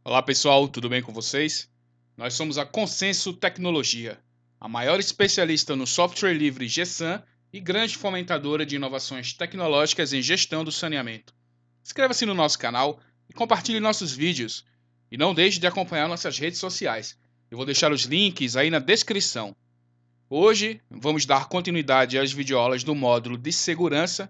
Olá pessoal, tudo bem com vocês? Nós somos a Consenso Tecnologia, a maior especialista no software livre GSAN e grande fomentadora de inovações tecnológicas em gestão do saneamento. Inscreva-se no nosso canal e compartilhe nossos vídeos. E não deixe de acompanhar nossas redes sociais. Eu vou deixar os links aí na descrição. Hoje vamos dar continuidade às videoaulas do módulo de segurança.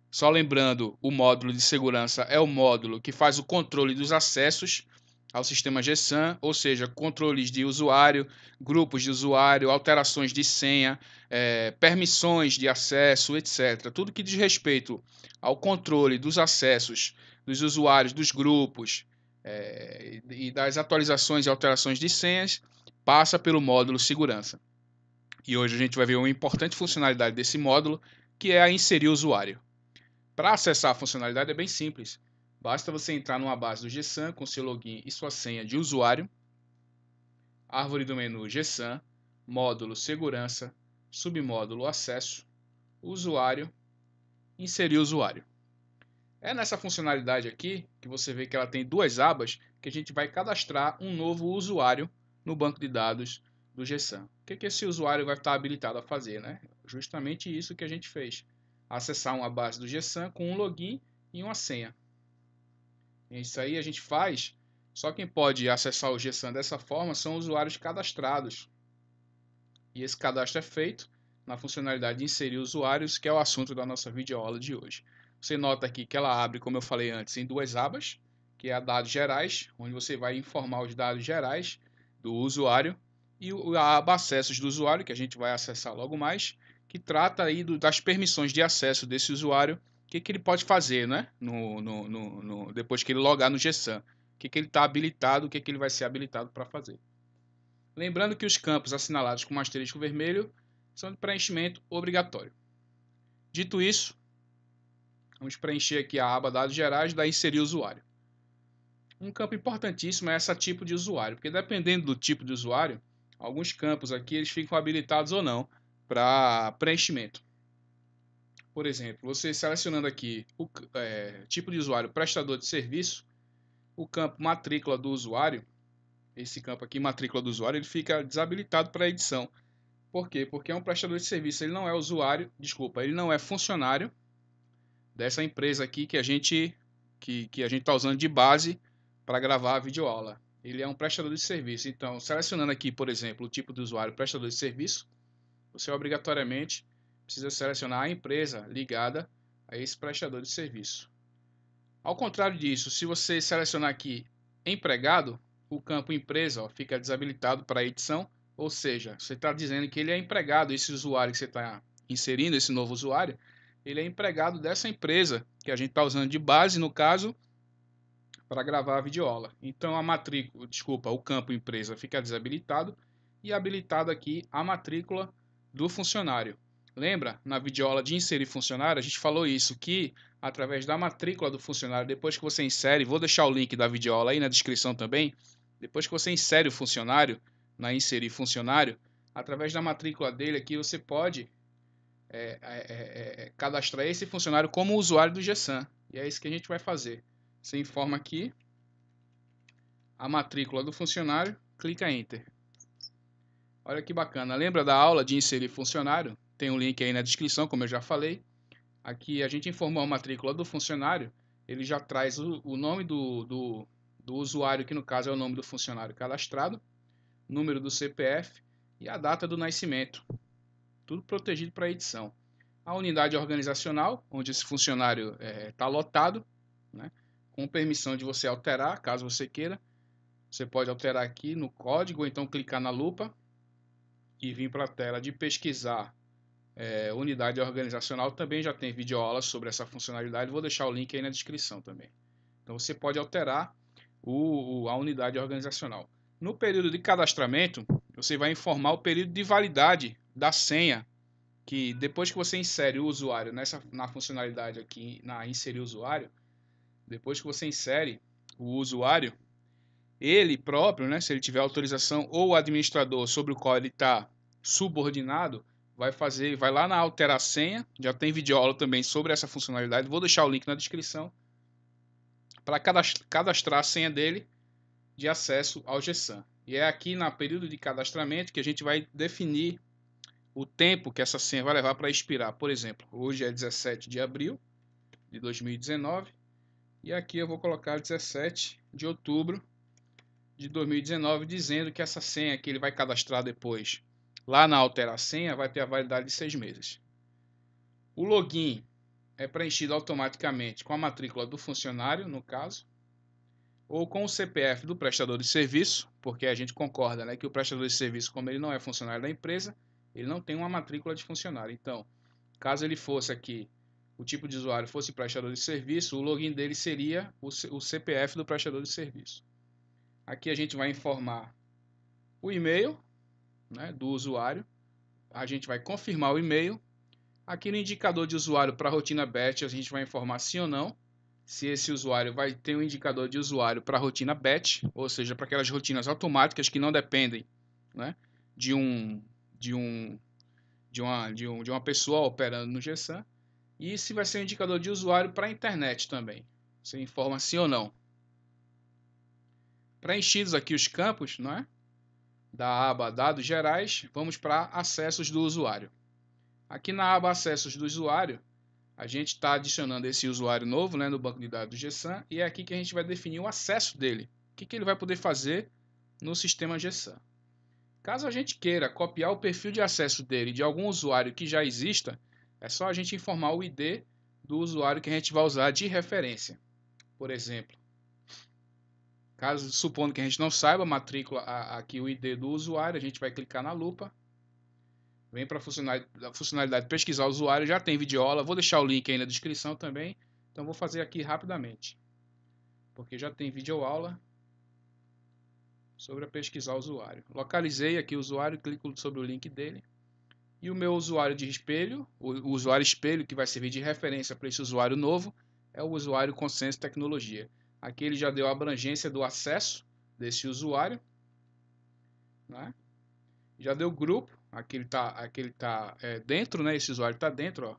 Só lembrando, o módulo de segurança é o módulo que faz o controle dos acessos ao sistema GSAN, ou seja, controles de usuário, grupos de usuário, alterações de senha, permissões de acesso, etc. Tudo que diz respeito ao controle dos acessos dos usuários, dos grupos e das atualizações e alterações de senhas passa pelo módulo segurança. E hoje a gente vai ver uma importante funcionalidade desse módulo, que é a inserir usuário. Para acessar a funcionalidade é bem simples. Basta você entrar numa base do GSAN com seu login e sua senha de usuário, árvore do menu GSAN, módulo segurança, submódulo acesso, usuário, inserir usuário. É nessa funcionalidade aqui que você vê que ela tem duas abas que a gente vai cadastrar um novo usuário no banco de dados do GSAN. O que esse usuário vai estar habilitado a fazer, né? Justamente isso que a gente fez. Acessar uma base do GSAN com um login e uma senha. Isso aí a gente faz, só quem pode acessar o GSAN dessa forma são usuários cadastrados. E esse cadastro é feito na funcionalidade de inserir usuários, que é o assunto da nossa videoaula de hoje. Você nota aqui que ela abre, como eu falei antes, em duas abas, que é a dados gerais, onde você vai informar os dados gerais do usuário, e a aba acessos do usuário, que a gente vai acessar logo mais, que trata aí das permissões de acesso desse usuário, o que ele pode fazer, né? Depois que ele logar no GSAN. O que ele está habilitado, o que ele vai ser habilitado para fazer. Lembrando que os campos assinalados com um asterisco vermelho são de preenchimento obrigatório. Dito isso, vamos preencher aqui a aba dados gerais da inserir usuário. Um campo importantíssimo é esse tipo de usuário, porque dependendo do tipo de usuário, alguns campos aqui eles ficam habilitados ou não para preenchimento. Por exemplo, você selecionando aqui o tipo de usuário prestador de serviço, o campo matrícula do usuário, esse campo aqui, matrícula do usuário, ele fica desabilitado para edição. Por quê? Porque é um prestador de serviço, ele não é usuário, desculpa, ele não é funcionário dessa empresa aqui que a gente está usando de base para gravar a videoaula. Ele é um prestador de serviço. Então, selecionando aqui, por exemplo, o tipo de usuário prestador de serviço, você obrigatoriamente precisa selecionar a empresa ligada a esse prestador de serviço. Ao contrário disso, se você selecionar aqui empregado, o campo empresa fica desabilitado para edição, ou seja, você está dizendo que ele é empregado, esse usuário que você está inserindo, esse novo usuário, ele é empregado dessa empresa que a gente está usando de base, no caso, para gravar a videoaula. Então a matrícula, desculpa, o campo empresa fica desabilitado e habilitado aqui a matrícula do funcionário. Lembra, na videoaula de inserir funcionário, a gente falou isso, que através da matrícula do funcionário, depois que você insere, vou deixar o link da videoaula aí na descrição também, depois que você insere o funcionário, na inserir funcionário, através da matrícula dele aqui você pode cadastrar esse funcionário como usuário do GSAN. E é isso que a gente vai fazer. Você informa aqui a matrícula do funcionário, clica Enter. Olha que bacana. Lembra da aula de inserir funcionário? Tem um link aí na descrição, como eu já falei. Aqui a gente informou a matrícula do funcionário, ele já traz o nome do usuário, que no caso é o nome do funcionário cadastrado, número do CPF e a data do nascimento. Tudo protegido para edição. A unidade organizacional, onde esse funcionário está lotado, né, com permissão de você alterar, caso você queira. Você pode alterar aqui no código, ou então clicar na lupa e vir para a tela de pesquisar unidade organizacional. Também já tem videoaulas sobre essa funcionalidade, vou deixar o link aí na descrição também. Então você pode alterar a unidade organizacional. No período de cadastramento, você vai informar o período de validade da senha, que depois que você insere o usuário na funcionalidade aqui, na inserir usuário, depois que você insere o usuário, ele próprio, né, se ele tiver autorização, ou o administrador sobre o qual ele está subordinado, vai lá na alterar senha, já tem videoaula também sobre essa funcionalidade, vou deixar o link na descrição, para cadastrar a senha dele, de acesso ao GESAN. E é aqui no período de cadastramento que a gente vai definir o tempo que essa senha vai levar para expirar. Por exemplo, hoje é 17 de abril de 2019 e aqui eu vou colocar 17 de outubro de 2019, dizendo que essa senha que ele vai cadastrar depois, lá na alterar senha, vai ter a validade de 6 meses. O login é preenchido automaticamente com a matrícula do funcionário, no caso, ou com o CPF do prestador de serviço, porque a gente concorda, né, que o prestador de serviço, como ele não é funcionário da empresa, ele não tem uma matrícula de funcionário. Então, caso ele fosse aqui, o tipo de usuário fosse prestador de serviço, o login dele seria o CPF do prestador de serviço. Aqui a gente vai informar o e-mail, né, do usuário, a gente vai confirmar o e-mail. Aqui no indicador de usuário para a rotina batch, a gente vai informar sim ou não, se esse usuário vai ter um indicador de usuário para a rotina batch, ou seja, para aquelas rotinas automáticas que não dependem, né, de uma pessoa operando no GESAN, e se vai ser um indicador de usuário para a internet também. Você informa sim ou não. Preenchidos aqui os campos, né, da aba Dados Gerais, vamos para Acessos do usuário. Aqui na aba Acessos do usuário, a gente está adicionando esse usuário novo, né, no banco de dados do GESAN, e é aqui que a gente vai definir o acesso dele. O que ele vai poder fazer no sistema GESAN. Caso a gente queira copiar o perfil de acesso dele de algum usuário que já exista, é só a gente informar o ID do usuário que a gente vai usar de referência. Por exemplo, caso supondo que a gente não saiba, matrícula aqui o ID do usuário, a gente vai clicar na lupa, vem para a funcionalidade pesquisar o usuário, já tem videoaula, vou deixar o link aí na descrição também, então vou fazer aqui rapidamente, porque já tem videoaula sobre a pesquisar o usuário. Localizei aqui o usuário, clico sobre o link dele, e o meu usuário de espelho, o usuário espelho que vai servir de referência para esse usuário novo, é o usuário Consenso Tecnologia. Aqui ele já deu a abrangência do acesso desse usuário, né? Já deu grupo, aqui ele está dentro, né? Esse usuário está dentro, ó,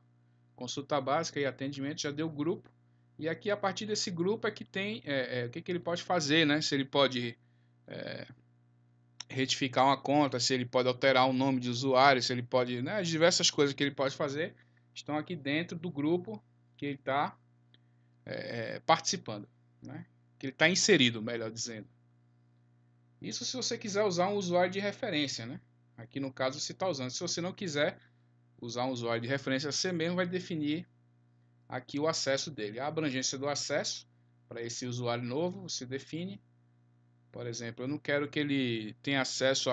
consulta básica e atendimento, já deu grupo. E aqui a partir desse grupo é que tem o que ele pode fazer, né? Se ele pode retificar uma conta, se ele pode alterar o nome de usuário, se ele pode, né? As diversas coisas que ele pode fazer estão aqui dentro do grupo que ele está participando, né? Que ele está inserido, melhor dizendo. Isso se você quiser usar um usuário de referência, né? Aqui no caso você está usando. Se você não quiser usar um usuário de referência, você mesmo vai definir aqui o acesso dele. A abrangência do acesso para esse usuário novo, você define. Por exemplo, eu não quero que ele tenha acesso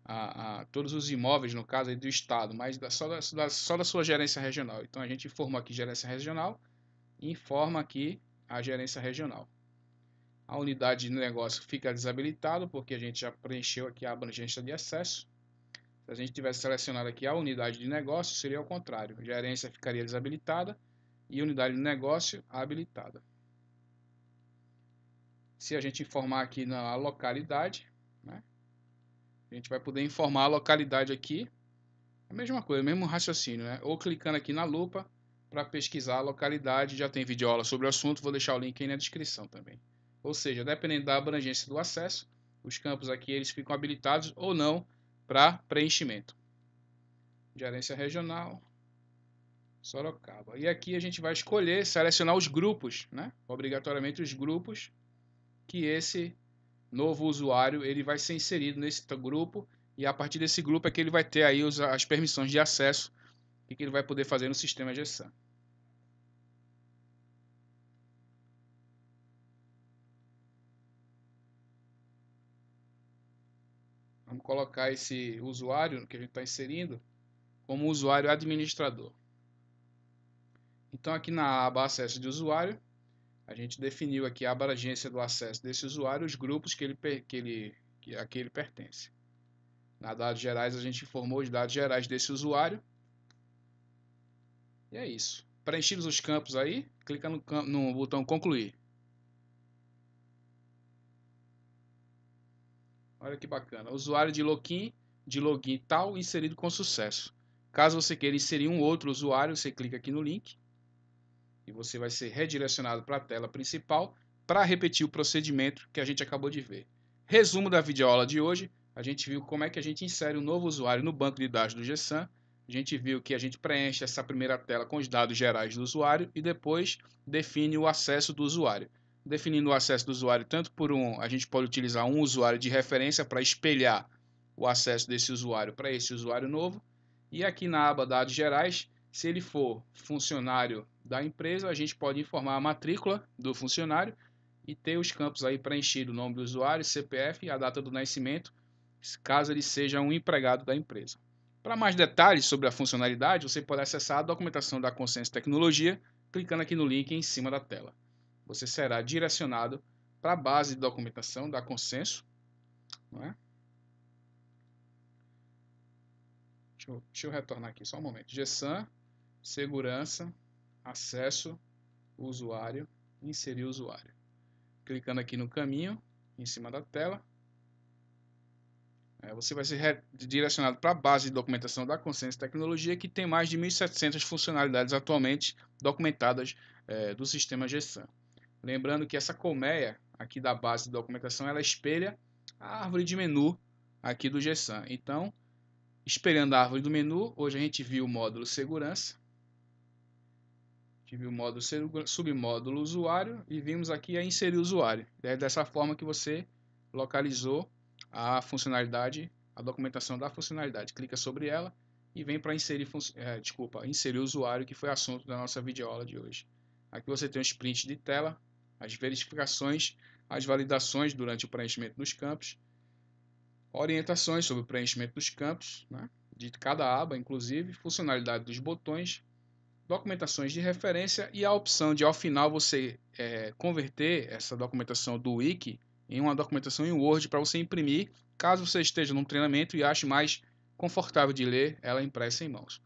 a todos os imóveis, no caso aí do estado, mas só da sua gerência regional. Então a gente informa aqui gerência regional e informa aqui a gerência regional. A unidade de negócio fica desabilitada porque a gente já preencheu aqui a abrangência de acesso. Se a gente tivesse selecionado aqui a unidade de negócio, seria o contrário. A gerência ficaria desabilitada e a unidade de negócio habilitada. Se a gente informar aqui na localidade, né, a gente vai poder informar a localidade aqui. A mesma coisa, o mesmo raciocínio, né? Ou clicando aqui na lupa para pesquisar a localidade. Já tem videoaula sobre o assunto, vou deixar o link aí na descrição também. Ou seja, dependendo da abrangência do acesso, os campos aqui eles ficam habilitados ou não para preenchimento. Gerência regional, Sorocaba. E aqui a gente vai escolher, selecionar os grupos, né? Obrigatoriamente os grupos que esse novo usuário ele vai ser inserido nesse grupo, e a partir desse grupo é que ele vai ter aí as permissões de acesso que ele vai poder fazer no sistema GESAN. Vamos colocar esse usuário que a gente está inserindo como usuário administrador. Então aqui na aba acesso de usuário, a gente definiu aqui a abrangência do acesso desse usuário, os grupos a que ele pertence. Na dados gerais a gente informou os dados gerais desse usuário. E é isso. Preenchidos os campos aí, clica no botão concluir. Olha que bacana. Usuário de login tal inserido com sucesso. Caso você queira inserir um outro usuário, você clica aqui no link e você vai ser redirecionado para a tela principal para repetir o procedimento que a gente acabou de ver. Resumo da videoaula de hoje, a gente viu como é que a gente insere um novo usuário no banco de dados do GSAM, a gente viu que a gente preenche essa primeira tela com os dados gerais do usuário e depois define o acesso do usuário. Definindo o acesso do usuário, a gente pode utilizar um usuário de referência para espelhar o acesso desse usuário para esse usuário novo. E aqui na aba dados gerais, se ele for funcionário da empresa, a gente pode informar a matrícula do funcionário e ter os campos aí preenchidos, o nome do usuário, CPF e a data do nascimento, caso ele seja um empregado da empresa. Para mais detalhes sobre a funcionalidade, você pode acessar a documentação da Consenso Tecnologia, clicando aqui no link em cima da tela. Você será direcionado para a base de documentação da Consenso, não é? Deixa eu retornar aqui só um momento. GSAM, segurança, acesso, usuário, inserir usuário. Clicando aqui no caminho, em cima da tela, você vai ser direcionado para a base de documentação da Consenso Tecnologia, que tem mais de 1.700 funcionalidades atualmente documentadas do sistema GSAM. Lembrando que essa colmeia aqui da base de documentação, ela espelha a árvore de menu aqui do GSAM. Então, espelhando a árvore do menu, hoje a gente viu o módulo segurança, viu o módulo submódulo usuário e vimos aqui a inserir usuário. É dessa forma que você localizou a funcionalidade, a documentação da funcionalidade. Clica sobre ela e vem para inserir o usuário, que foi assunto da nossa videoaula de hoje. Aqui você tem os prints de tela, as verificações, as validações durante o preenchimento dos campos, orientações sobre o preenchimento dos campos, né, de cada aba, inclusive, funcionalidade dos botões, documentações de referência e a opção de, ao final, você converter essa documentação do Wiki em uma documentação em Word para você imprimir, caso você esteja num treinamento e ache mais confortável de ler ela impressa em mãos.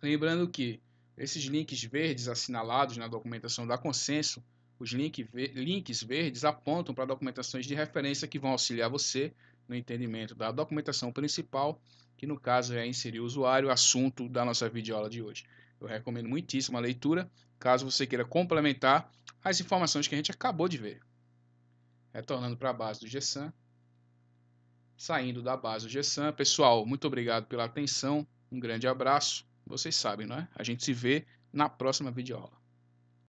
Lembrando que esses links verdes assinalados na documentação da Consenso, os links verdes apontam para documentações de referência que vão auxiliar você no entendimento da documentação principal, que no caso é inserir o usuário, assunto da nossa videoaula de hoje. Eu recomendo muitíssimo a leitura, caso você queira complementar as informações que a gente acabou de ver. Retornando para a base do GSAM, saindo da base do GSAM. Pessoal, muito obrigado pela atenção, um grande abraço. Vocês sabem, não é? A gente se vê na próxima videoaula.